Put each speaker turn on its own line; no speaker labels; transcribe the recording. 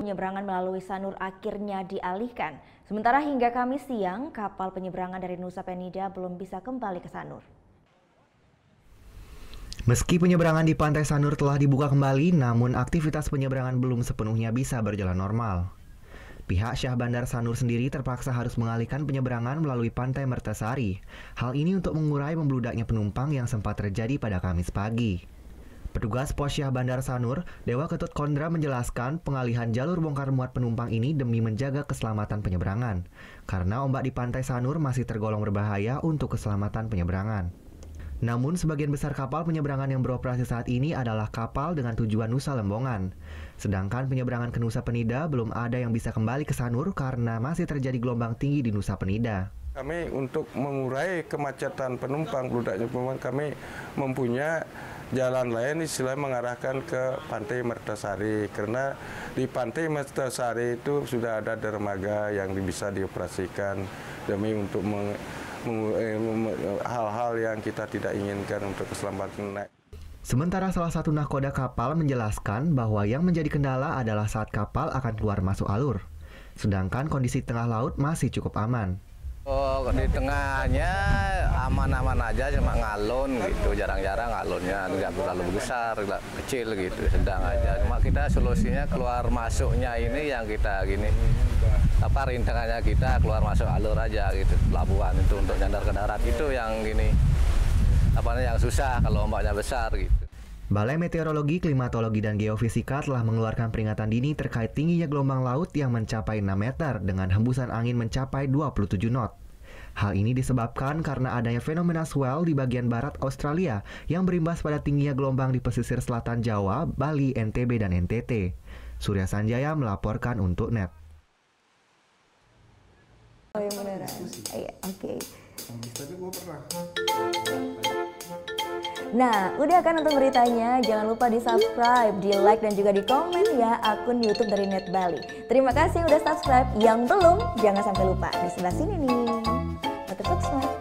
Penyeberangan melalui Sanur akhirnya dialihkan. Sementara hingga Kamis siang, kapal penyeberangan dari Nusa Penida belum bisa kembali ke Sanur.
Meski penyeberangan di Pantai Sanur telah dibuka kembali, namun aktivitas penyeberangan belum sepenuhnya bisa berjalan normal. Pihak Syah Bandar Sanur sendiri terpaksa harus mengalihkan penyeberangan melalui Pantai Mertasari. Hal ini untuk mengurai membludaknya penumpang yang sempat terjadi pada Kamis pagi. Petugas Pos Syah Bandar Sanur, Dewa Ketut Kondra menjelaskan pengalihan jalur bongkar muat penumpang ini demi menjaga keselamatan penyeberangan. Karena ombak di Pantai Sanur masih tergolong berbahaya untuk keselamatan penyeberangan. Namun sebagian besar kapal penyeberangan yang beroperasi saat ini adalah kapal dengan tujuan Nusa Lembongan. Sedangkan penyeberangan ke Nusa Penida belum ada yang bisa kembali ke Sanur karena masih terjadi gelombang tinggi di Nusa Penida.
Kami untuk mengurai kemacetan penumpang, beludaknya penumpang, kami mempunyai jalan lain istilah mengarahkan ke Pantai Mertasari. Karena di Pantai Mertasari itu sudah ada dermaga yang bisa dioperasikan demi untuk hal-hal yang kita tidak inginkan untuk keselamatan.
Sementara salah satu nahkoda kapal menjelaskan bahwa yang menjadi kendala adalah saat kapal akan keluar masuk alur. Sedangkan kondisi tengah laut masih cukup aman.
Oh, di tengahnya aman-aman aja, cuma ngalun gitu, jarang-jarang ngalunnya, nggak terlalu besar, nggak kecil gitu, sedang aja. Cuma kita solusinya keluar masuknya ini yang kita gini, rintangannya kita keluar masuk alur aja gitu, pelabuhan itu untuk nyandar ke darat itu yang gini, yang susah kalau ombaknya besar gitu.
Balai Meteorologi, Klimatologi, dan Geofisika telah mengeluarkan peringatan dini terkait tingginya gelombang laut yang mencapai 6 meter dengan hembusan angin mencapai 27 knot. Hal ini disebabkan karena adanya fenomena swell di bagian barat Australia yang berimbas pada tingginya gelombang di pesisir selatan Jawa, Bali, NTB, dan NTT. Surya Sanjaya melaporkan untuk NET.
Oh yang beneran? Iya, oke.
Tapi gue pernah.
Nah, udah kan nonton beritanya? Jangan lupa di-subscribe, di-like, dan juga di-komen ya akun YouTube dari Net Bali. Terima kasih udah subscribe. Yang belum, jangan sampai lupa. Di sebelah sini nih. Subscribe.